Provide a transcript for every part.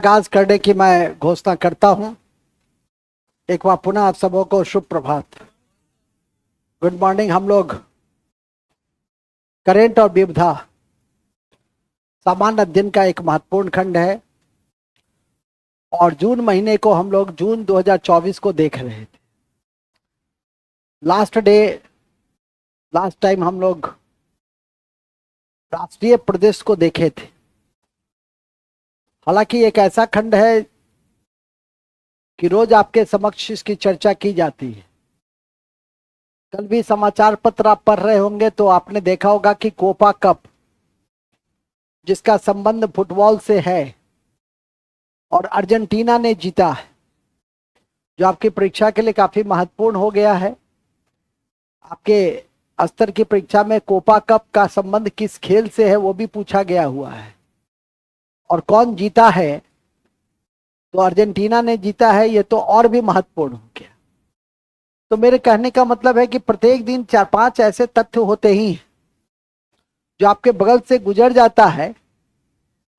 आगाज करने की मैं घोषणा करता हूं। एक बार पुनः आप सबों को शुभ प्रभात, गुड मॉर्निंग। हम लोग करेंट और विविधा सामान्य अध्ययन का एक महत्वपूर्ण खंड है और जून महीने को हम लोग जून 2024 को देख रहे थे। लास्ट टाइम हम लोग राष्ट्रीय प्रदेश को देखे थे। हालांकि एक ऐसा खंड है कि रोज आपके समक्ष इसकी चर्चा की जाती है। कल भी समाचार पत्र आप पढ़ रहे होंगे तो आपने देखा होगा कि कोपा कप, जिसका संबंध फुटबॉल से है और अर्जेंटीना ने जीता है, जो आपकी परीक्षा के लिए काफी महत्वपूर्ण हो गया है। आपके स्तर की परीक्षा में कोपा कप का संबंध किस खेल से है वो भी पूछा गया हुआ है, और कौन जीता है तो अर्जेंटीना ने जीता है, ये तो और भी महत्वपूर्ण हो गया। तो मेरे कहने का मतलब है कि प्रत्येक दिन 4-5 ऐसे तथ्य होते ही जो आपके बगल से गुजर जाता है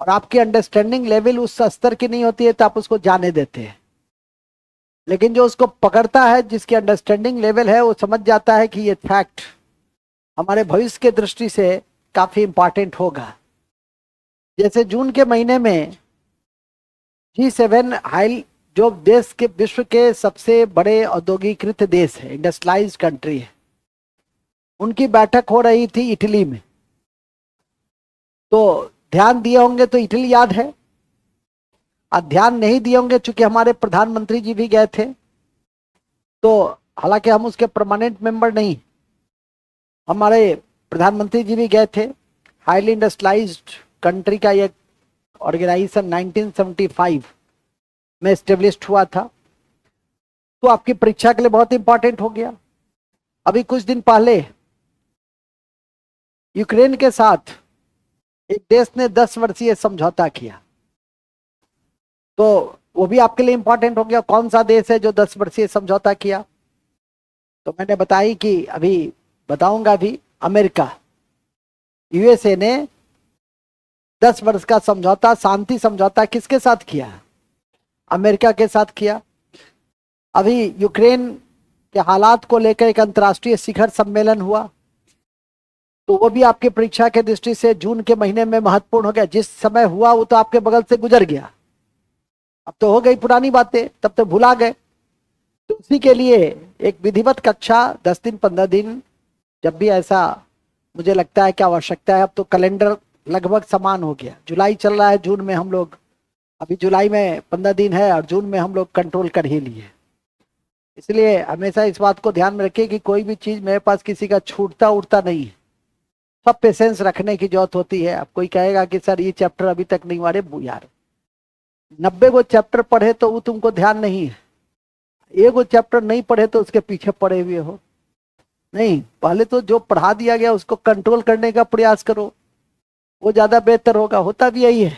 और आपकी अंडरस्टैंडिंग लेवल उस स्तर की नहीं होती है तो आप उसको जाने देते हैं, लेकिन जो उसको पकड़ता है, जिसकी अंडरस्टैंडिंग लेवल है, वो समझ जाता है कि ये फैक्ट हमारे भविष्य के दृष्टि से काफी इंपॉर्टेंट होगा। जैसे जून के महीने में G7 हाई, जो देश के विश्व के सबसे बड़े औद्योगिकृत देश है, इंडस्ट्रियलाइज्ड कंट्री है, उनकी बैठक हो रही थी इटली में। तो ध्यान दिए होंगे तो इटली याद है, और ध्यान नहीं दिए होंगे चूंकि हमारे प्रधानमंत्री जी भी गए थे। तो हालांकि हम उसके परमानेंट मेंबर नहीं, हमारे प्रधानमंत्री जी भी गए थे। हाईली इंडस्ट्रियलाइज्ड कंट्री का एक ऑर्गेनाइजेशन 1975 में एस्टेब्लिश्ड हुआ था। तो आपकी परीक्षा के लिए बहुत इंपॉर्टेंट हो गया। अभी कुछ दिन पहले यूक्रेन के साथ एक देश ने 10 वर्षीय समझौता किया, तो वो भी आपके लिए इंपॉर्टेंट हो गया। कौन सा देश है जो 10 वर्षीय समझौता किया? तो मैंने बताई कि अभी बताऊंगा भी। अमेरिका, यूएसए ने 10 वर्ष का समझौता, शांति समझौता किसके साथ किया? अमेरिका के साथ किया। अभी यूक्रेन के हालात को लेकर एक अंतर्राष्ट्रीय शिखर सम्मेलन हुआ, तो वो भी आपकी परीक्षा के दृष्टि से जून के महीने में महत्वपूर्ण हो गया। जिस समय हुआ वो तो आपके बगल से गुजर गया, अब तो हो गई पुरानी बातें, तब तो भुला गए। तो उसी के लिए एक विधिवत कक्षा 10 दिन 15 दिन, जब भी ऐसा मुझे लगता है कि आवश्यकता है। अब तो कैलेंडर लगभग समान हो गया, जुलाई चल रहा है, जून में हम लोग, अभी जुलाई में 15 दिन है और जून में हम लोग कंट्रोल कर ही लिए। इसलिए हमेशा इस बात को ध्यान में रखिए कि कोई भी चीज मेरे पास किसी का छूटता उड़ता नहीं है। सब पेशेंस रखने की जरूरत होती है। अब कोई कहेगा कि सर ये चैप्टर अभी तक नहीं हुआ, रे यार 90 गो चैप्टर पढ़े तो वो तुमको ध्यान नहीं है, एगो चैप्टर नहीं पढ़े तो उसके पीछे पड़े हुए हो। नहीं, पहले तो जो पढ़ा दिया गया उसको कंट्रोल करने का प्रयास करो, वो ज्यादा बेहतर होगा। होता भी यही है,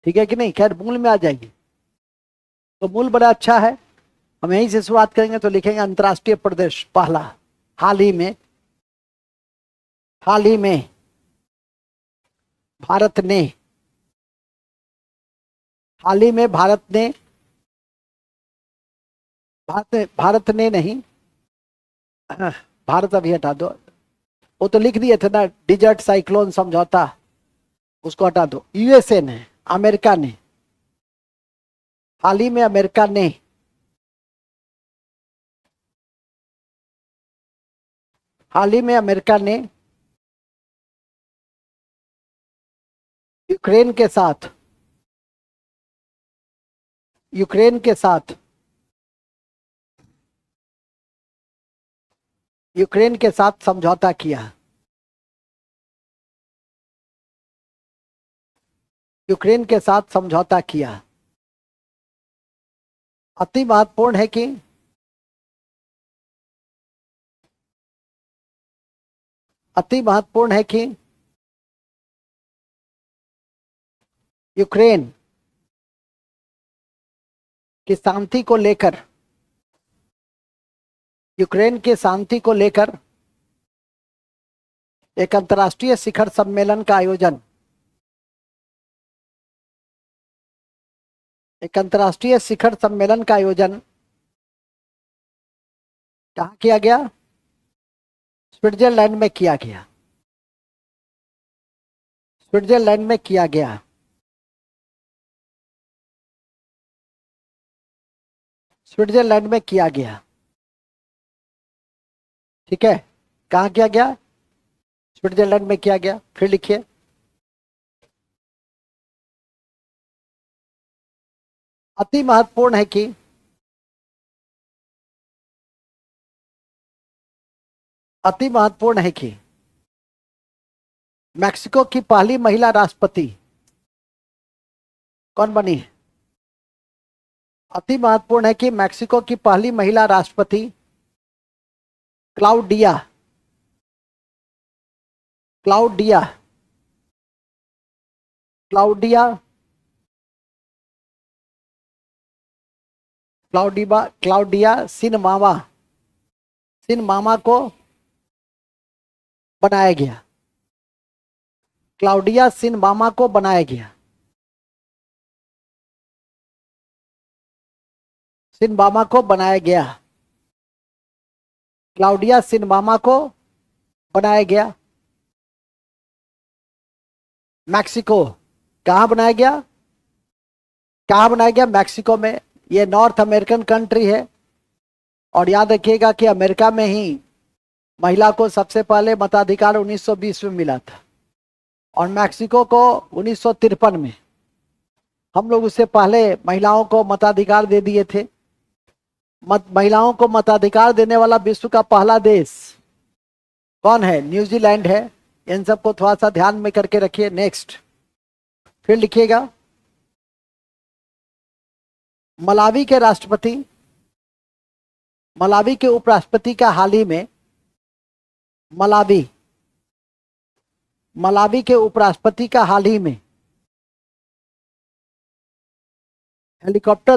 ठीक है कि नहीं? खैर, मूल में आ जाइए। तो मूल बड़ा अच्छा है, हम यहीं से शुरुआत करेंगे। तो लिखेंगे अंतर्राष्ट्रीय प्रदेश पहला, हाल ही में भारत ने, हाल ही में भारत ने नहीं, भारत अभी हटा दो, वो तो लिख दिए थे ना, डिजर्ट साइक्लोन समझौता, उसको हटा दो। यूएसए ने, अमेरिका ने, हाल ही में अमेरिका ने हाल ही में अमेरिका ने यूक्रेन के साथ यूक्रेन के साथ यूक्रेन के साथ समझौता किया। यूक्रेन के साथ समझौता किया। अति महत्वपूर्ण है कि अति महत्वपूर्ण है कि यूक्रेन की शांति को लेकर यूक्रेन की शांति को लेकर एक अंतर्राष्ट्रीय शिखर सम्मेलन का आयोजन एक अंतर्राष्ट्रीय शिखर सम्मेलन का आयोजन कहाँ किया गया? स्विट्जरलैंड में किया गया। स्विट्जरलैंड में किया गया। स्विट्जरलैंड में किया गया। ठीक है, कहाँ किया गया? स्विट्जरलैंड में किया गया। फिर लिखिए। अति महत्वपूर्ण है कि अति महत्वपूर्ण है कि मैक्सिको की पहली महिला राष्ट्रपति कौन बनी है? अति महत्वपूर्ण है कि मैक्सिको की पहली महिला राष्ट्रपति क्लाउडिया क्लाउडिया क्लाउडिया क्लाउडिया सिनमामा को बनाया गया। क्लाउडिया सिनमामा को बनाया गया। सिनमामा को बनाया गया। क्लाउडिया सिनमामा को बनाया गया। मैक्सिको कहां बनाया गया? कहां बनाया गया? मैक्सिको में। ये नॉर्थ अमेरिकन कंट्री है और याद रखिएगा कि अमेरिका में ही महिला को सबसे पहले मताधिकार 1920 में मिला था और मैक्सिको को 1953 में। हम लोग उससे पहले महिलाओं को मताधिकार दे दिए थे। महिलाओं को मताधिकार देने वाला विश्व का पहला देश कौन है? न्यूजीलैंड है। इन सबको थोड़ा सा ध्यान में करके रखिए। नेक्स्ट फिर लिखिएगा। मलावी के राष्ट्रपति, मलावी के उपराष्ट्रपति का हाल ही में मलावी के उपराष्ट्रपति का हाल ही में हेलीकॉप्टर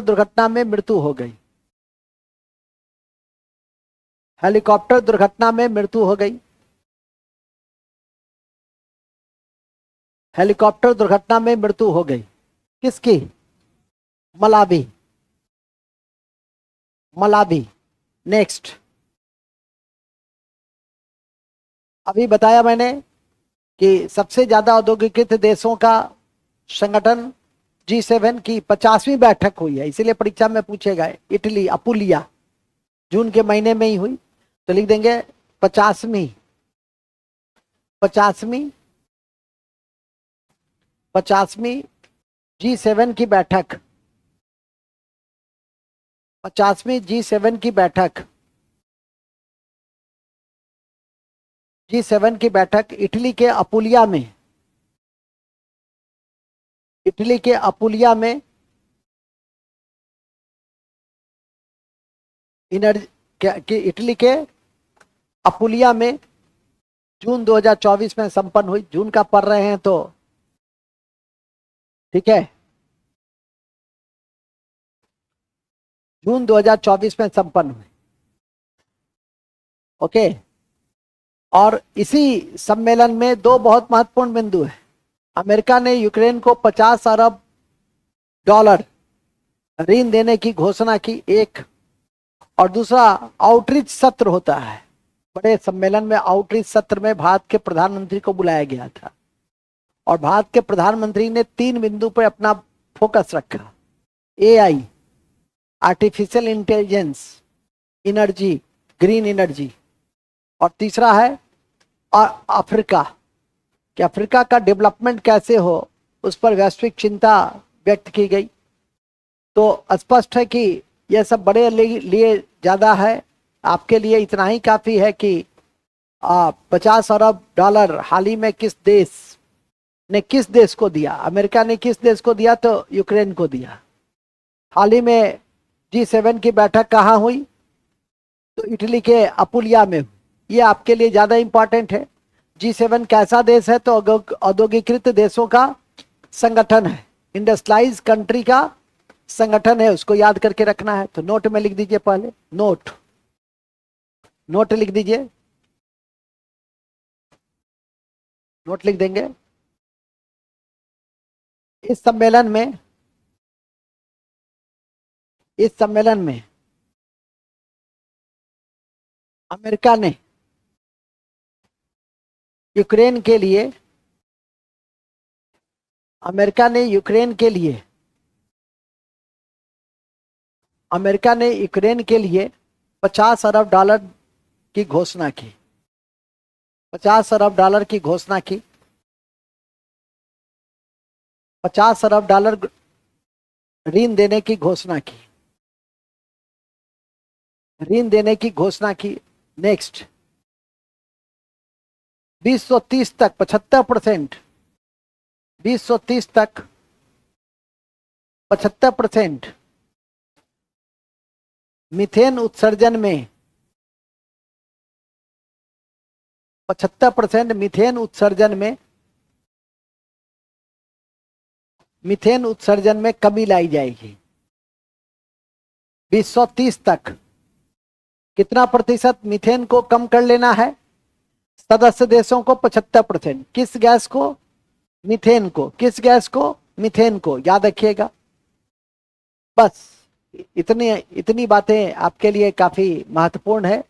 दुर्घटना में मृत्यु हो गई। हेलीकॉप्टर दुर्घटना में मृत्यु हो गई। हेलीकॉप्टर दुर्घटना में मृत्यु हो गई। किसकी? मलावी। नेक्स्ट। अभी बताया मैंने कि सबसे ज्यादा औद्योगिकीकृत देशों का संगठन G7 की 50वीं बैठक हुई है, इसीलिए परीक्षा में पूछेगा। इटली अपुलिया जून के महीने में ही हुई, तो लिख देंगे 50वीं 50वीं G7 की बैठक। 50वीं G7 की बैठक। G7 की बैठक इटली के अपुलिया में। इटली के अपुलिया में इटली के अपुलिया में जून 2024 में संपन्न हुई। जून का पढ़ रहे हैं तो ठीक है, जून 2024 में संपन्न हुई। ओके। और इसी सम्मेलन में दो बहुत महत्वपूर्ण बिंदु है। अमेरिका ने यूक्रेन को 50 अरब डॉलर ऋण देने की घोषणा की, एक। और दूसरा आउटरीच सत्र होता है। बड़े सम्मेलन में आउटरीच सत्र में भारत के प्रधानमंत्री को बुलाया गया था और भारत के प्रधानमंत्री ने 3 बिंदु पर अपना फोकस रखा। AI, artificial intelligence, energy, green energy, और तीसरा है अफ्रीका, कि अफ्रीका का डेवलपमेंट कैसे हो, उस पर वैश्विक चिंता व्यक्त की गई। तो स्पष्ट है कि यह सब बड़े लिए ज्यादा है, आपके लिए इतना ही काफी है कि 50 अरब डॉलर हाल ही में किस देश को दिया? अमेरिका ने किस देश को दिया? तो यूक्रेन को दिया। हाल ही में G7 की बैठक कहाँ हुई? तो इटली के अपुलिया में। ये आपके लिए ज्यादा इंपॉर्टेंट है। G7 कैसा देश है? तो औद्योगिकृत देशों का संगठन है, इंडस्ट्रियलाइज कंट्री का संगठन है, उसको याद करके रखना है। तो नोट में लिख दीजिए, पहले नोट लिख दीजिए। नोट लिख देंगे। इस सम्मेलन में इस सम्मेलन में अमेरिका ने यूक्रेन के लिए अमेरिका ने यूक्रेन के लिए अमेरिका ने यूक्रेन के लिए 50 अरब डॉलर की घोषणा की। 50 अरब डॉलर की घोषणा की। 50 अरब डॉलर ऋण देने की घोषणा की। ऋण देने की घोषणा की। नेक्स्ट 2030 तक 75%, 2030 तक 75% मीथेन उत्सर्जन में 75% मीथेन उत्सर्जन में कमी लाई जाएगी। 2030 तक कितना प्रतिशत मीथेन को कम कर लेना है? सदस्य देशों को 75%। किस गैस को? मीथेन को। किस गैस को? मीथेन को। याद रखिएगा। बस इतनी बातें आपके लिए काफी महत्वपूर्ण है।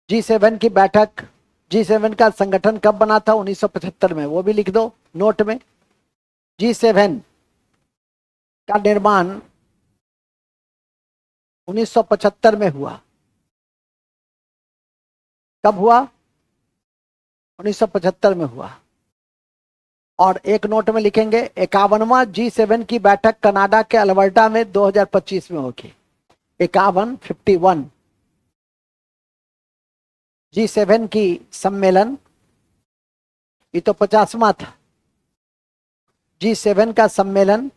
G7 की बैठक, G7 का संगठन कब बना था? 1975 में। वो भी लिख दो नोट में। G7 का निर्माण 1975 में हुआ। कब हुआ? 1975 में हुआ। और एक नोट में लिखेंगे 51वां G7 की बैठक कनाडा के अल्बर्टा में 2025 में होगी। 51 G7 की सम्मेलन, ये तो 50वां था। G7 का सम्मेलन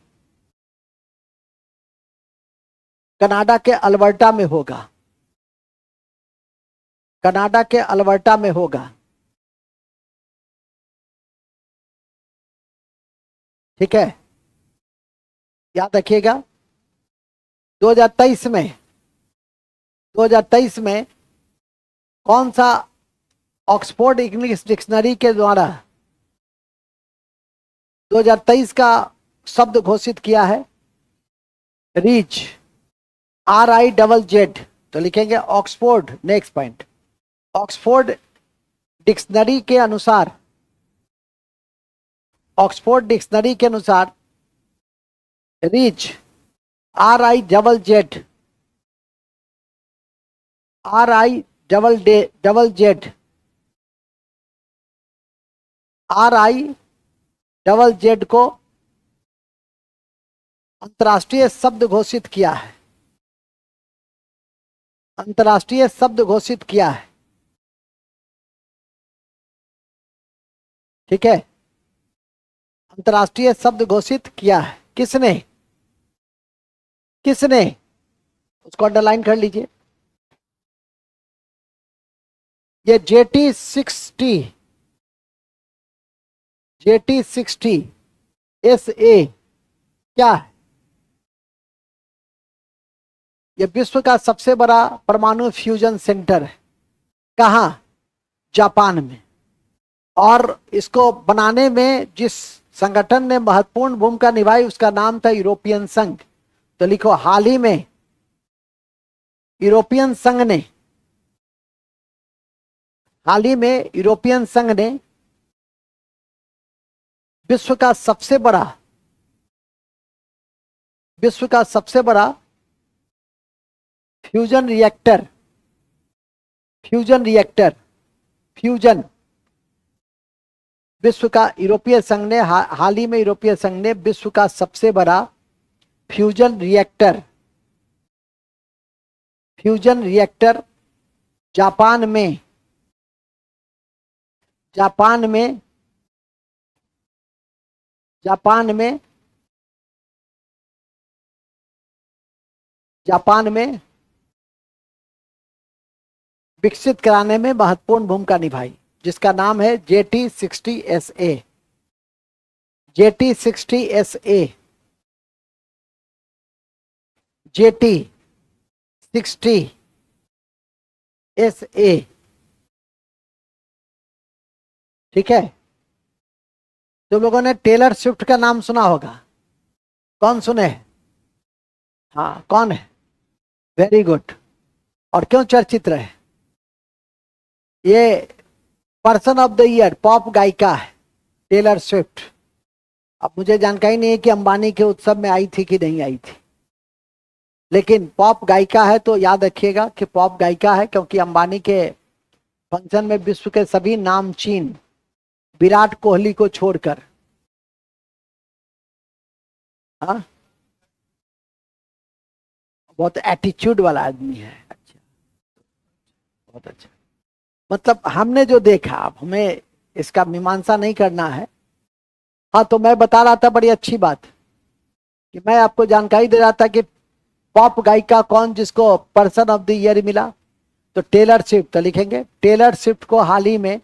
कनाडा के अल्बर्टा में होगा। कनाडा के अल्बर्टा में होगा। ठीक है, याद रखिएगा। 2023 में कौन सा ऑक्सफोर्ड इंग्लिश डिक्शनरी के द्वारा 2023 का शब्द घोषित किया है? Reach, RIZZ। तो लिखेंगे Oxford. Next point, Oxford dictionary के अनुसार, ऑक्सफोर्ड डिक्शनरी के अनुसार रीच, RIZZ, RIZZ को अंतर्राष्ट्रीय शब्द घोषित किया है। अंतर्राष्ट्रीय शब्द घोषित किया है। ठीक है, अंतर्राष्ट्रीय शब्द घोषित किया है। किसने? किसने? उसको अंडरलाइन कर लीजिए। ये JT60 SA क्या है? यह विश्व का सबसे बड़ा परमाणु फ्यूजन सेंटर है। कहाँ? जापान में। और इसको बनाने में जिस संगठन ने महत्वपूर्ण भूमिका निभाई उसका नाम था यूरोपियन संघ। तो लिखो, हाल ही में यूरोपियन संघ ने विश्व का सबसे बड़ा फ्यूजन विश्व का यूरोपीय संघ ने हाल ही में यूरोपीय संघ ने विश्व का सबसे बड़ा फ्यूजन रिएक्टर जापान में विकसित कराने में महत्वपूर्ण भूमिका निभाई, जिसका नाम है JT60SA। JT60SA ठीक है। तुम लोगों ने टेलर स्विफ्ट का नाम सुना होगा। कौन सुने हैं? हाँ, कौन है? Very good. और क्यों चर्चित रहे? ये person of the year pop गायिका है टेलर स्विफ्ट। अब मुझे जानकारी नहीं है कि अंबानी के उत्सव में आई थी कि नहीं आई थी, लेकिन पॉप गायिका है तो याद रखिएगा कि पॉप गायिका है, क्योंकि अंबानी के फंक्शन में विश्व के सभी नामचीन विराट कोहली को छोड़कर, हाँ, बहुत एटीट्यूड वाला आदमी है। अच्छा, बहुत अच्छा। मतलब हमने जो देखा, अब हमें इसका मीमांसा नहीं करना है। हाँ, तो मैं बता रहा था बड़ी अच्छी बात कि मैं आपको जानकारी दे रहा था कि पॉप गायिका कौन जिसको पर्सन ऑफ द ईयर मिला, तो टेलर स्विफ्ट। तो लिखेंगे टेलर स्विफ्ट को हाल ही में,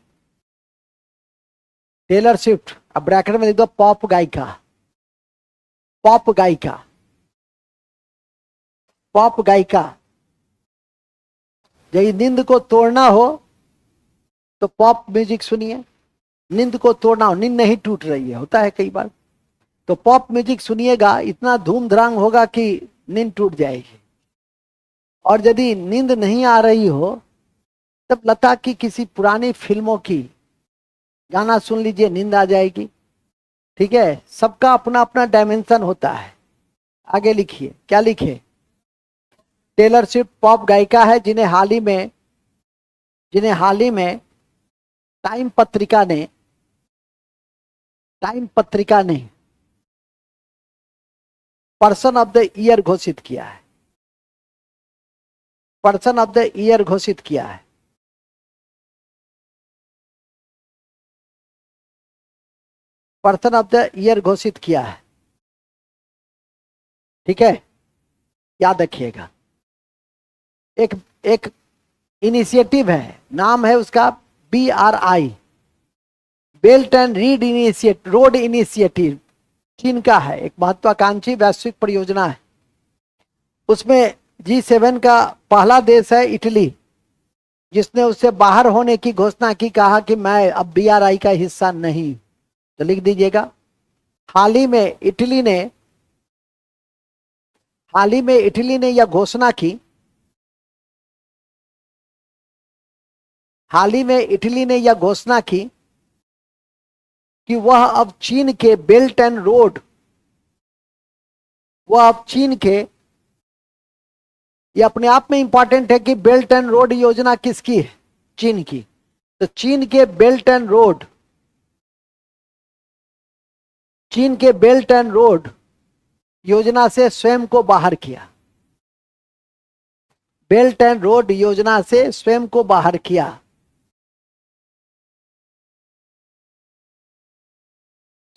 टेलर स्विफ्ट, अब ब्रैकेट में लिख दो पॉप गायिका, पॉप गायिका, पॉप गायिका। यदि नींद को तोड़ना हो तो पॉप म्यूजिक सुनिए। नींद को तोड़ना हो, नींद नहीं टूट रही है, होता है कई बार, तो पॉप म्यूजिक सुनिएगा, इतना धूम धड़ांग होगा कि नींद टूट जाएगी। और यदि नींद नहीं आ रही हो तब लता की किसी पुरानी फिल्मों की गाना सुन लीजिए, नींद आ जाएगी। ठीक है, सबका अपना अपना डायमेंशन होता है। आगे लिखिए, क्या लिखे? टेलर स्विफ्ट पॉप गायिका है जिन्हें हाल ही में टाइम पत्रिका ने टाइम पत्रिका ने पर्सन ऑफ द ईयर घोषित किया है। पर्सन ऑफ द ईयर घोषित किया है। पर्सन ऑफ द ईयर घोषित किया है। ठीक है, याद रखिएगा। एक एक इनिशिएटिव है, नाम है उसका BRI, belt and road initiative. चीन का है, एक महत्वाकांक्षी वैश्विक परियोजना है। उसमें G7 का पहला देश है इटली, जिसने उससे बाहर होने की घोषणा की, कहा कि मैं अब BRI का हिस्सा नहीं। तो लिख दीजिएगा, हाल ही में इटली ने यह घोषणा की, हाल ही में इटली ने यह घोषणा की कि वह अब चीन के बेल्ट एंड रोड, वह अब चीन के, ये अपने आप में इंपॉर्टेंट है कि बेल्ट एंड रोड योजना किसकी है? चीन की। तो चीन के बेल्ट एंड रोड योजना से स्वयं को बाहर किया। बेल्ट एंड रोड योजना से स्वयं को बाहर किया।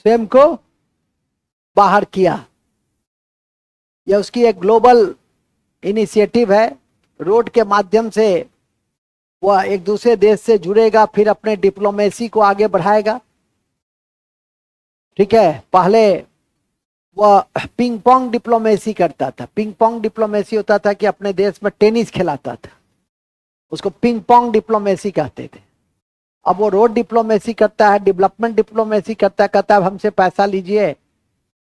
स्वयं को बाहर किया। यह उसकी एक ग्लोबल इनिशिएटिव है। रोड के माध्यम से वह एक दूसरे देश से जुड़ेगा, फिर अपने डिप्लोमेसी को आगे बढ़ाएगा। ठीक है, पहले वह पिंग पोंग डिप्लोमेसी करता था। पिंग पोंग डिप्लोमेसी होता था कि अपने देश में टेनिस खिलाता था, उसको पिंग पोंग डिप्लोमेसी कहते थे। अब वो रोड डिप्लोमेसी करता है, डेवलपमेंट डिप्लोमेसी करता है, कहता है हमसे पैसा लीजिए,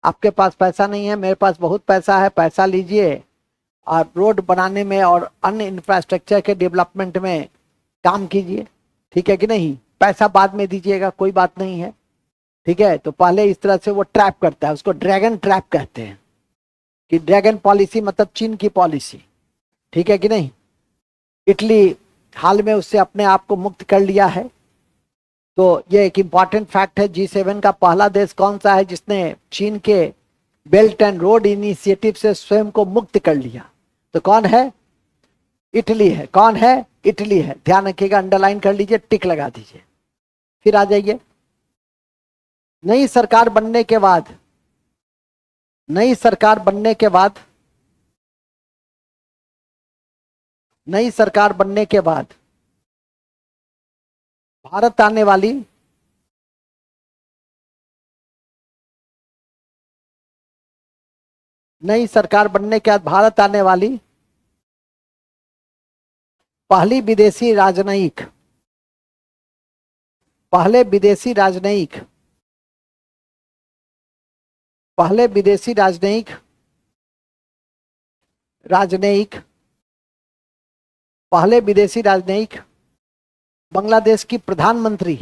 आपके पास पैसा नहीं है, मेरे पास बहुत पैसा है, पैसा लीजिए और रोड बनाने में और अन्य इंफ्रास्ट्रक्चर के डेवलपमेंट में काम कीजिए। ठीक है कि नहीं? पैसा बाद में दीजिएगा, कोई बात नहीं है। ठीक है, तो पहले इस तरह से वो ट्रैप करता है, उसको ड्रैगन ट्रैप कहते हैं, कि ड्रैगन पॉलिसी मतलब चीन की पॉलिसी। ठीक है कि नहीं? इटली हाल में उससे अपने आप को मुक्त कर लिया है। तो ये एक इंपॉर्टेंट फैक्ट है। G7 का पहला देश कौन सा है जिसने चीन के बेल्ट एंड रोड इनिशिएटिव से स्वयं को मुक्त कर लिया? तो कौन है? इटली है। कौन है? इटली है। ध्यान रखिएगा, अंडरलाइन कर लीजिए, टिक लगा दीजिए। फिर आ जाइए, नई सरकार बनने के बाद, नई सरकार बनने के बाद, नई सरकार बनने के बाद भारत आने वाली, नई सरकार बनने के बाद भारत आने वाली पहली विदेशी राजनयिक, पहले विदेशी राजनयिक पहले विदेशी राजनयिक पहले विदेशी राजनयिक बांग्लादेश की प्रधानमंत्री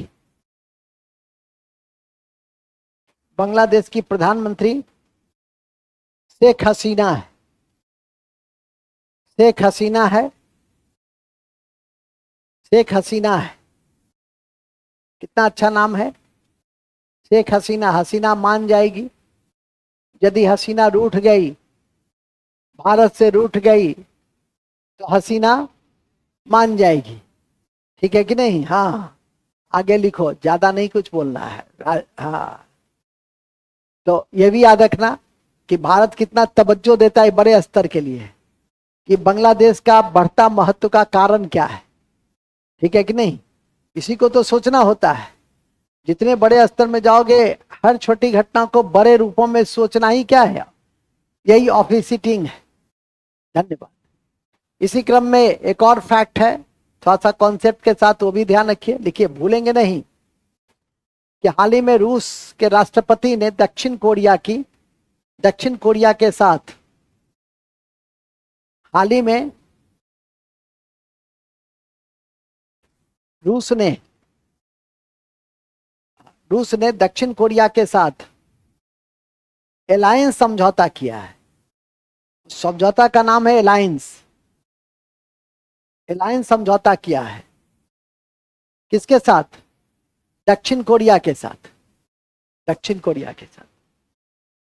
शेख हसीना है। शेख हसीना है। शेख हसीना है। कितना अच्छा नाम है, शेख हसीना। हसीना मान जाएगी। यदि हसीना रूठ गई, भारत से रूठ गई, तो हसीना मान जाएगी। ठीक है कि नहीं? हाँ, आगे लिखो, ज्यादा नहीं कुछ बोलना है। हाँ, तो ये भी याद रखना कि भारत कितना तवज्जो देता है बड़े स्तर के लिए, कि बांग्लादेश का बढ़ता महत्व का कारण क्या है। ठीक है कि नहीं? इसी को तो सोचना होता है। जितने बड़े स्तर में जाओगे, हर छोटी घटना को बड़े रूपों में सोचना ही क्या है, यही ऑफिस सीटिंग है। धन्यवाद। इसी क्रम में एक और फैक्ट है, थोड़ा सा कॉन्सेप्ट के साथ, वो भी ध्यान रखिए, लिखिए, भूलेंगे नहीं, कि हाल ही में रूस के राष्ट्रपति ने दक्षिण कोरिया के साथ हाल ही में रूस ने दक्षिण कोरिया के साथ एलायंस समझौता किया है। समझौता का नाम है एलायंस समझौता किया है। किसके साथ? दक्षिण कोरिया के साथ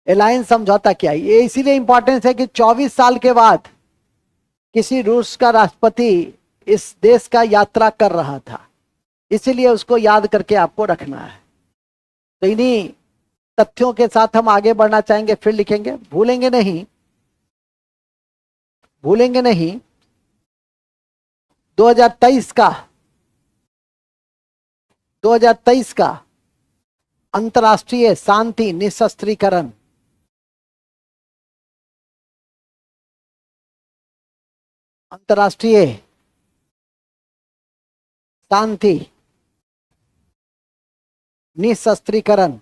एलायंस समझौता किया। ये इसीलिए इंपॉर्टेंस है कि 24 साल के बाद किसी रूस का राष्ट्रपति इस देश का यात्रा कर रहा था, इसीलिए उसको याद करके आपको रखना है। तो इन्हीं तथ्यों के साथ हम आगे बढ़ना चाहेंगे, फिर लिखेंगे, भूलेंगे नहीं 2023 का अंतर्राष्ट्रीय शांति निशस्त्रीकरण। अंतर्राष्ट्रीय शांति निशस्त्रीकरण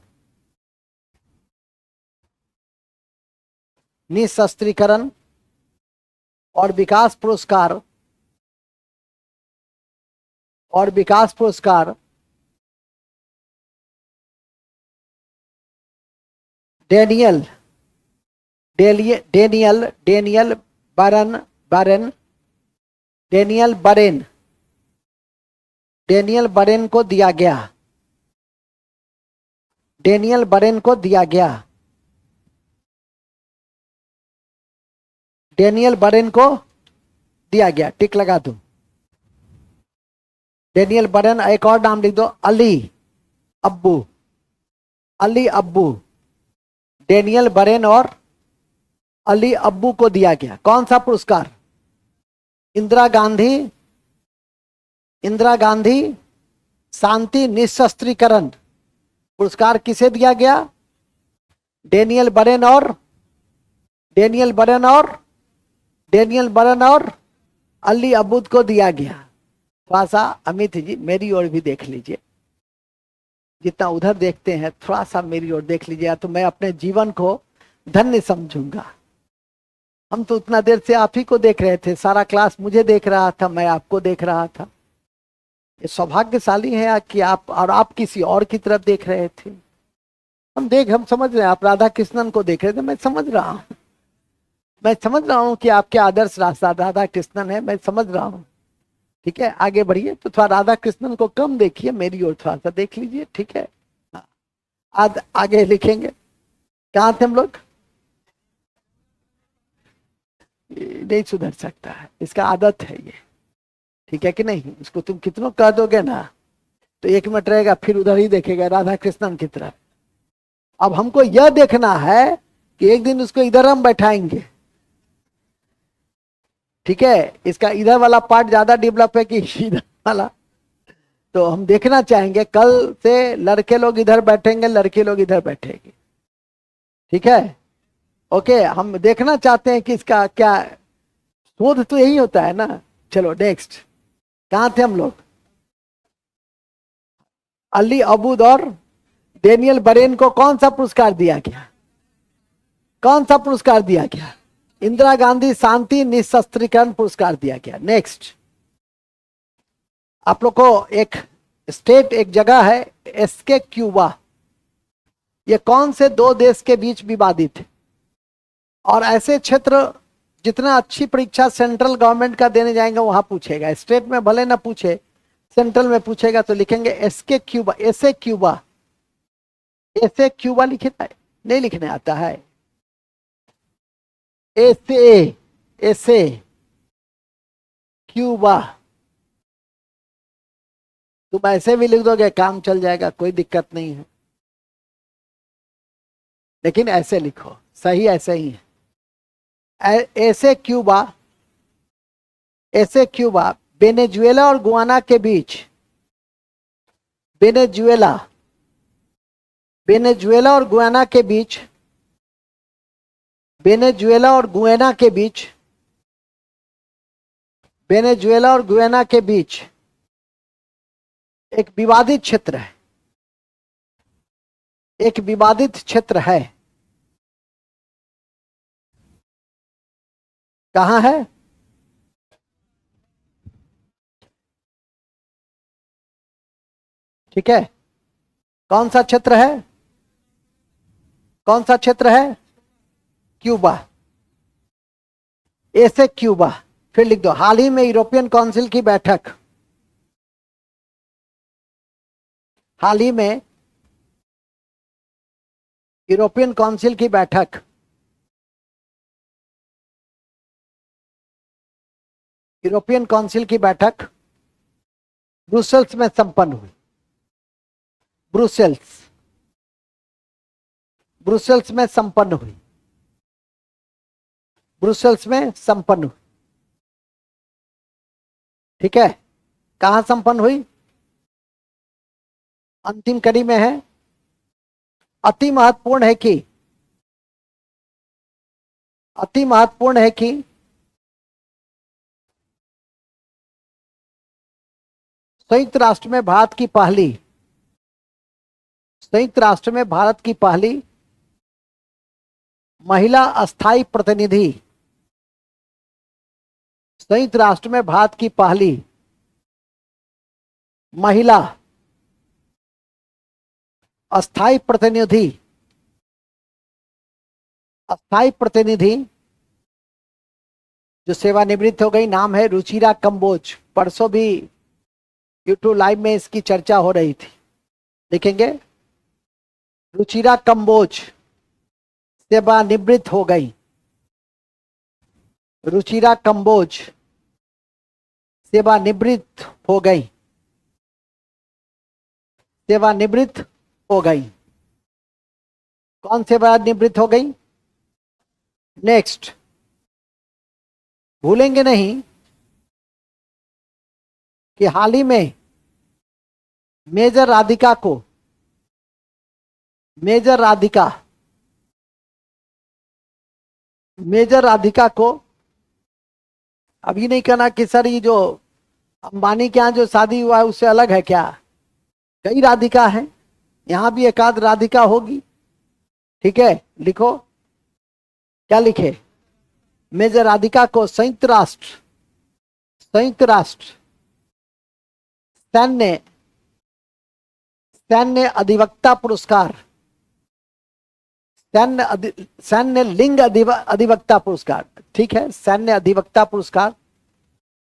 और विकास पुरस्कार डेनियल बरेन को दिया गया। डेनियल बरेन को दिया गया। टिक लगा दो। Daniel Bahrain. एक और नाम लिख दो, अली अब्बू। डेनियल बरेन और अली अब्बू को दिया गया। कौन सा पुरस्कार? इंदिरा गांधी शांति निशस्त्रीकरण पुरस्कार किसे दिया गया? डेनियल बरेन और अली अब्बू को दिया गया। थोड़ा सा अमित जी मेरी ओर भी देख लीजिए, जितना उधर देखते हैं थोड़ा सा मेरी ओर देख लीजिए, तो मैं अपने जीवन को धन्य समझूंगा। हम तो उतना देर से आप ही को देख रहे थे, सारा क्लास मुझे देख रहा था, मैं आपको देख रहा था। ये सौभाग्यशाली है कि आप किसी और की तरफ देख रहे थे। हम समझ रहे हैं, आप राधा कृष्णन को देख रहे थे, मैं समझ रहा हूँ कि आपके आदर्श राधा कृष्णन है, मैं समझ रहा हूँ। ठीक है, आगे बढ़िए। तो थोड़ा राधा कृष्णन को कम देखिए, मेरी ओर थोड़ा सा देख लीजिए। ठीक है, आगे लिखेंगे। कहाँ थे हम लोग? नहीं सुधर सकता है, इसका आदत है ये। ठीक है कि नहीं? इसको तुम कितनों कह दोगे ना, तो 1 मिनट रहेगा, फिर उधर ही देखेगा राधा कृष्णन की तरफ। अब हमको यह देखना है कि एक दिन उसको इधर हम बैठाएंगे। ठीक है, इसका इधर वाला पार्ट ज्यादा डेवलप है कि इधर वाला, तो हम देखना चाहेंगे। कल से लड़के लोग इधर बैठेंगे, लड़के लोग इधर बैठेंगे। ठीक है, ओके। हम देखना चाहते हैं कि इसका क्या शोध, तो यही होता है ना। चलो नेक्स्ट, कहाँ थे हम लोग? अली अबूद और डेनियल बरेन को कौन सा पुरस्कार दिया गया? कौन सा पुरस्कार दिया गया? इंदिरा गांधी शांति निशस्त्रीकरण पुरस्कार दिया गया। नेक्स्ट, आप लोग को एक स्टेट, एक जगह है एसके क्यूबा। ये कौन से दो देश के बीच विवादित है? और ऐसे क्षेत्र जितना अच्छी परीक्षा सेंट्रल गवर्नमेंट का देने जाएंगे वहां पूछेगा, स्टेट में भले ना पूछे, सेंट्रल में पूछेगा तो लिखेंगे एसके क्यूबा, एसे क्यूबा, एसे क्यूबा लिखना है, नहीं लिखने आता है, एसे, एसे क्यूबा। तुम ऐसे भी लिख दोगे काम चल जाएगा, कोई दिक्कत नहीं है, लेकिन ऐसे लिखो, सही ऐसे ही है। ऐसे क्यूबा, ऐसे क्यूबा वेनेजुएला और गुआना के बीच, वेनेजुएला, वेनेजुएला और गुआना के बीच, वेनेजुएला और गुआना के बीच, वेनेजुएला और गुआना के बीच एक विवादित क्षेत्र है, एक विवादित क्षेत्र है। कहां है? ठीक है, कौन सा क्षेत्र है? कौन सा क्षेत्र है? क्यूबा, ऐसे क्यूबा। फिर लिख दो, हाल ही में यूरोपियन काउंसिल की बैठक, हाल ही में यूरोपियन काउंसिल की बैठक, यूरोपियन काउंसिल की बैठक ब्रुसेल्स में संपन्न हुई। ब्रुसेल्स, ब्रुसेल्स में संपन्न हुई, ब्रुसेल्स में संपन्न हुई। ठीक है, कहां संपन्न हुई? अंतिम कड़ी में है। अति महत्वपूर्ण है कि, अति महत्वपूर्ण है कि संयुक्त राष्ट्र में भारत की पहली, संयुक्त राष्ट्र में भारत की पहली महिला अस्थायी प्रतिनिधि, संयुक्त राष्ट्र में भारत की पहली महिला अस्थायी प्रतिनिधि, अस्थायी प्रतिनिधि जो सेवानिवृत्त हो गई, नाम है रुचिरा कंबोज। परसों भी यूट्यूब लाइव में इसकी चर्चा हो रही थी, देखेंगे। रुचिरा कंबोज सेवानिवृत्त हो गई, रुचिरा कंबोज सेवानिवृत्त हो गई, सेवानिवृत्त हो गई। कौन सेवानिवृत्त हो गई? नेक्स्ट, भूलेंगे नहीं कि हाल ही में मेजर राधिका को, मेजर राधिका, मेजर राधिका को, अभी नहीं कहना कि सर ये जो अंबानी के यहाँ जो शादी हुआ है उससे अलग है क्या? कई राधिका हैं, यहां भी एकाध राधिका होगी। ठीक है, लिखो, क्या लिखे? मेजर राधिका को संयुक्त राष्ट्र, संयुक्त राष्ट्र सैन्य, सैन्य अधिवक्ता पुरस्कार, सैन्य लिंग अधिवक्ता पुरस्कार, ठीक है, सैन्य अधिवक्ता पुरस्कार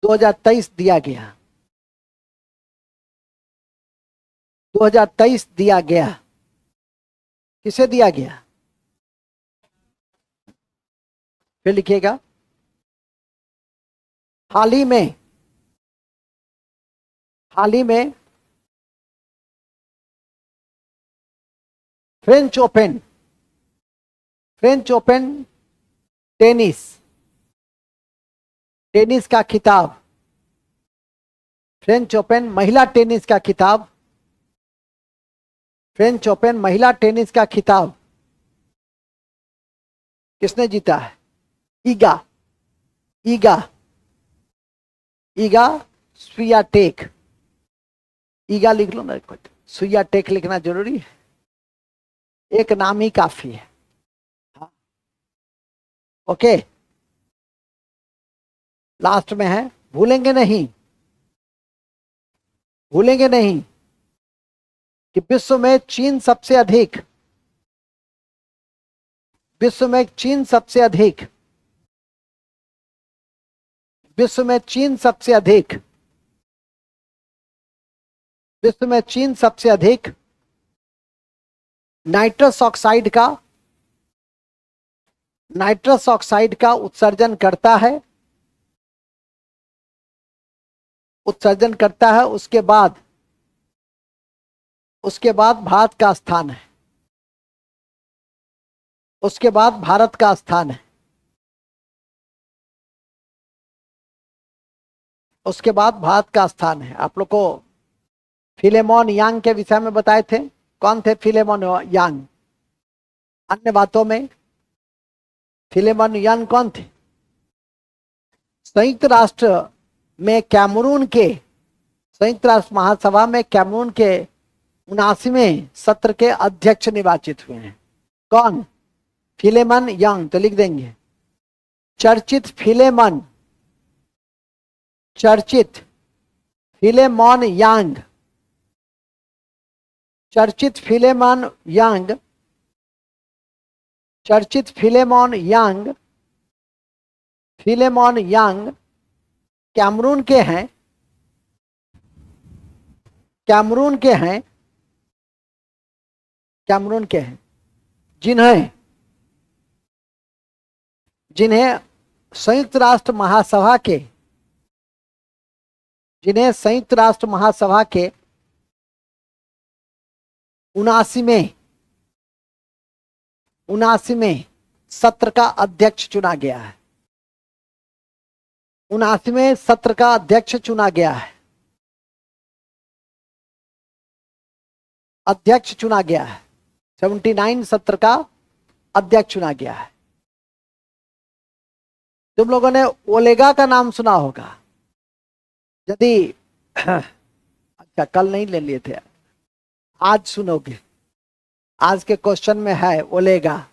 2023 दिया गया, 2023 दिया गया। किसे दिया गया? फिर लिखिएगा, हाल ही में, हाल ही में French open, French open tennis, tennis का खिताब, फ्रेंच ओपन महिला टेनिस का खिताब, फ्रेंच ओपन महिला टेनिस का खिताब किसने जीता है? ईगा, ईगा, ईगा स्वियाटेक। ईगा लिख लो ना, स्वियाटेक लिखना जरूरी है, एक नाम ही काफी है। ओके, लास्ट में है, भूलेंगे नहीं, भूलेंगे नहीं कि विश्व में चीन सबसे अधिक, विश्व में चीन सबसे अधिक, विश्व में चीन सबसे अधिक, विश्व में चीन सबसे अधिक नाइट्रस ऑक्साइड का, नाइट्रस ऑक्साइड का उत्सर्जन करता है, उत्सर्जन करता है। उसके बाद, उसके बाद भारत का स्थान है, उसके बाद भारत का स्थान है, उसके बाद भारत का स्थान है। आप लोग को फिलेमोन यांग के विषय में बताए थे, कौन थे फिलेमोन यांग? अन्य बातों में फिलेमोन यांग कौन थे? संयुक्त राष्ट्र में कैमरून के, संयुक्त राष्ट्र महासभा में कैमरून के 79वें सत्र के अध्यक्ष निर्वाचित हुए हैं। कौन? फिलेमन यांग। तो लिख देंगे चर्चित फिलेमन, चर्चित फिलेमोन यांग, चर्चित फिलेमोन यांग, चर्चित फिलेमोन यांग, फिलेमोन यांग कैमरून के हैं, कैमरून के हैं, कैमरून के हैं, जिन्हें, जिन्हें संयुक्त राष्ट्र महासभा के, जिन्हें संयुक्त राष्ट्र महासभा के 79वें, 79वें सत्र का अध्यक्ष चुना गया है, 79वें सत्र का अध्यक्ष चुना गया है, अध्यक्ष चुना गया है, 79 सत्र का अध्यक्ष चुना गया है। तुम लोगों ने ओलेगा का नाम सुना होगा, यदि अच्छा कल नहीं ले लिए थे, आज सुनोगे। आज के क्वेश्चन में है ओलेगा,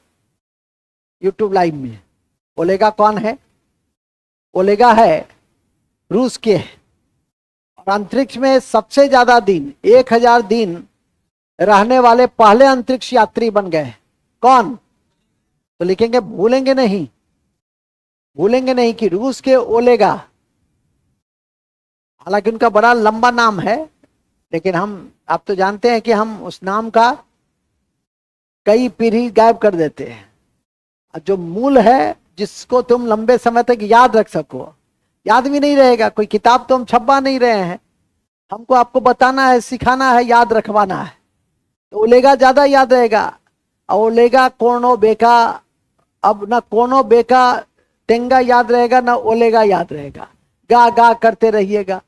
यूट्यूब लाइव में। ओलेगा कौन है? ओलेगा है रूस के, और अंतरिक्ष में सबसे ज्यादा दिन, 1000 दिन रहने वाले पहले अंतरिक्ष यात्री बन गए। कौन? तो लिखेंगे, भूलेंगे नहीं, भूलेंगे नहीं कि रूस के ओलेगा, हालांकि उनका बड़ा लंबा नाम है, लेकिन हम, आप तो जानते हैं कि हम उस नाम का कई पीढ़ी गायब कर देते हैं। जो मूल है, जिसको तुम लंबे समय तक याद रख सको, याद भी नहीं रहेगा। कोई किताब तो हम छपवा नहीं रहे हैं, हमको आपको बताना है, सिखाना है, याद रखवाना है। तो ओलेगा ज्यादा याद रहेगा। ओलेगा कोनो बेका, अब ना कोनो बेका टेंगा याद रहेगा, ना ओलेगा याद रहेगा। गा गा करते रहिएगा,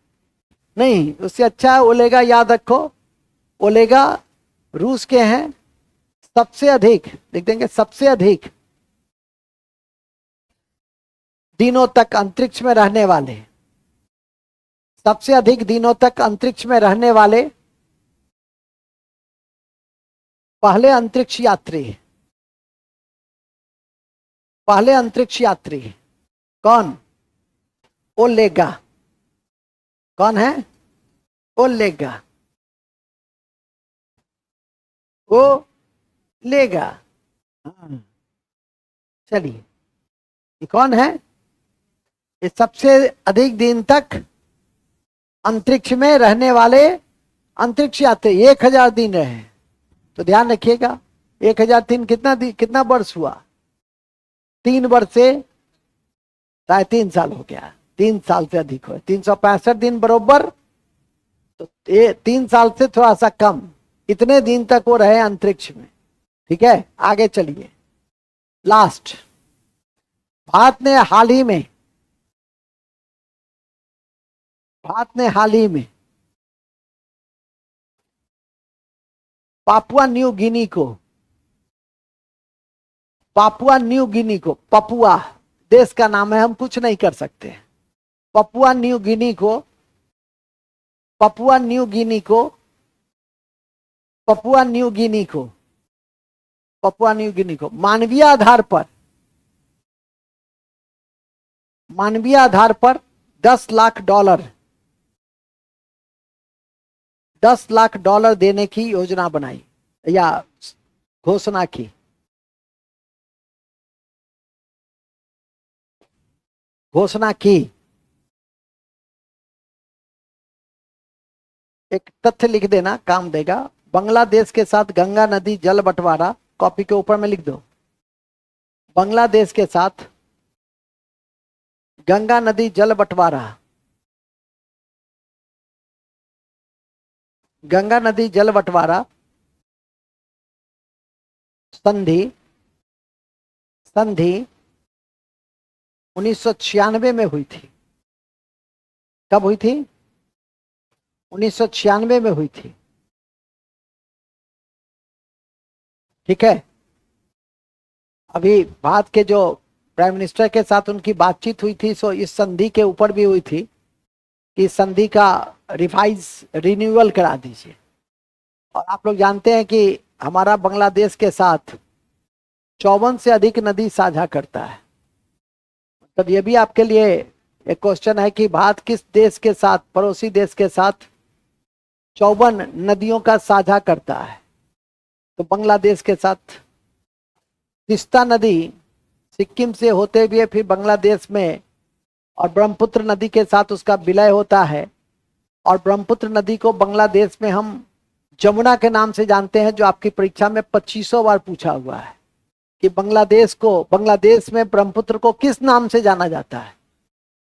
नहीं, उससे अच्छा है ओलेगा याद रखो। ओलेगा रूस के हैं, सबसे अधिक, लिख देंगे सबसे अधिक दिनों तक अंतरिक्ष में रहने वाले, सबसे अधिक दिनों तक अंतरिक्ष में रहने वाले पहले अंतरिक्ष यात्री, पहले अंतरिक्ष यात्री कौन? ओलेगा। कौन है? ओलेगा, ओलेगा। हाँ, चलिए, ये कौन है? ये सबसे अधिक दिन तक अंतरिक्ष में रहने वाले अंतरिक्ष यात्री, 1000 दिन रहे। तो ध्यान रखिएगा, 1000 दिन कितना वर्ष हुआ? 3 वर्ष से 3.5 साल हो गया, 3 साल से अधिक हो, 365 दिन बरोबर। तो 3 साल से थोड़ा सा कम, इतने दिन तक वो रहे अंतरिक्ष में। ठीक है, आगे चलिए। लास्ट, भारत ने हाल ही में, भारत ने हाल ही में पापुआ न्यू गिनी को, पापुआ न्यू गिनी को, पपुआ देश का नाम है, हम कुछ नहीं कर सकते। पपुआ न्यू गिनी को, पपुआ न्यू गिनी को, पपुआ न्यू गिनी को, पपुआ न्यू गिनी को मानवीय आधार पर, मानवीय आधार पर 10 लाख डॉलर 10 लाख डॉलर देने की योजना बनाई या घोषणा की। घोषणा की। एक तथ्य लिख देना, काम देगा। बांग्लादेश के साथ गंगा नदी जल बंटवारा, कॉपी के ऊपर में लिख दो। बांग्लादेश के साथ गंगा नदी जल बंटवारा, गंगा नदी जल बंटवारा संधि 1996 में हुई थी। कब हुई थी? 1996 में हुई थी। ठीक है। अभी भारत के जो प्राइम मिनिस्टर के साथ उनकी बातचीत हुई थी, सो इस संधि के ऊपर भी हुई थी कि इस संधि का रिन्यूअल करा दीजिए। और आप लोग जानते हैं कि हमारा बांग्लादेश के साथ 54 से अधिक नदी साझा करता है। तब ये भी आपके लिए एक क्वेश्चन है कि भारत किस देश के साथ, पड़ोसी देश के साथ 54 नदियों का साझा करता है? तो बांग्लादेश के साथ। तिस्ता नदी सिक्किम से होते हुए फिर बांग्लादेश में, और ब्रह्मपुत्र नदी के साथ उसका विलय होता है। और ब्रह्मपुत्र नदी को बांग्लादेश में हम जमुना के नाम से जानते हैं, जो आपकी परीक्षा में 2500 बार पूछा हुआ है कि बांग्लादेश में ब्रह्मपुत्र को किस नाम से जाना जाता है।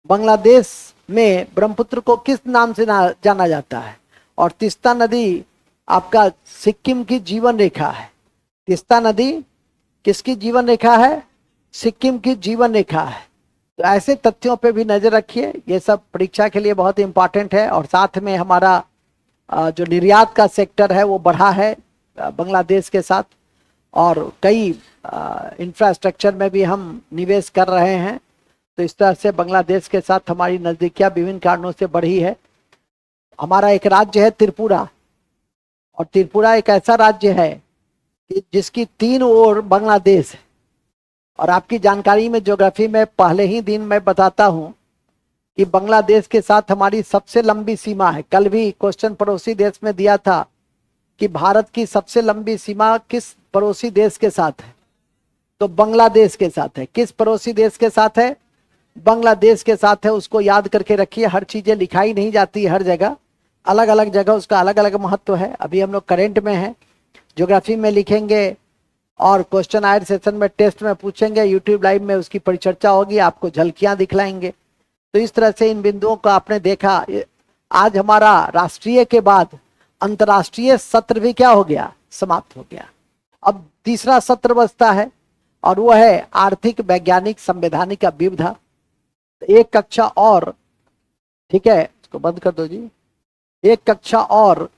बांग्लादेश में ब्रह्मपुत्र को किस नाम से जाना जाता है? और तिस्ता नदी आपका सिक्किम की जीवन रेखा है। तिस्ता नदी किसकी जीवन रेखा है? सिक्किम की जीवन रेखा है। तो ऐसे तथ्यों पे भी नजर रखिए, ये सब परीक्षा के लिए बहुत इंपॉर्टेंट है। और साथ में हमारा जो निर्यात का सेक्टर है वो बढ़ा है बांग्लादेश के साथ, और कई इंफ्रास्ट्रक्चर में भी हम निवेश कर रहे हैं। तो इस तरह से बांग्लादेश के साथ हमारी नजदीकियां विभिन्न कारणों से बढ़ी है। हमारा एक राज्य है त्रिपुरा, और त्रिपुरा एक ऐसा राज्य है कि जिसकी 3 ओर बांग्लादेश है। और आपकी जानकारी में, ज्योग्राफी में पहले ही दिन मैं बताता हूं कि बांग्लादेश के साथ हमारी सबसे लंबी सीमा है। कल भी क्वेश्चन पड़ोसी देश में दिया था कि भारत की सबसे लंबी सीमा किस पड़ोसी देश के साथ है? तो बांग्लादेश के साथ है। किस पड़ोसी देश के साथ है? बांग्लादेश के साथ है। उसको याद करके रखिए। हर चीजें लिखाई नहीं जाती हर जगह, अलग अलग जगह उसका अलग अलग महत्व है। अभी हम लोग करेंट में हैं, ज्योग्राफी में लिखेंगे, और क्वेश्चन आयर सेशन में टेस्ट में पूछेंगे, यूट्यूब लाइव में उसकी परिचर्चा होगी, आपको झलकियां दिखलाएंगे। तो इस तरह से इन बिंदुओं को आपने देखा। आज हमारा राष्ट्रीय के बाद अंतर्राष्ट्रीय सत्र भी क्या हो गया? समाप्त हो गया। अब तीसरा सत्र बचता है, और वो है आर्थिक, वैज्ञानिक, संवैधानिक का विविधा। एक कक्षा और, ठीक है, इसको बंद कर दो जी। एक कक्षा और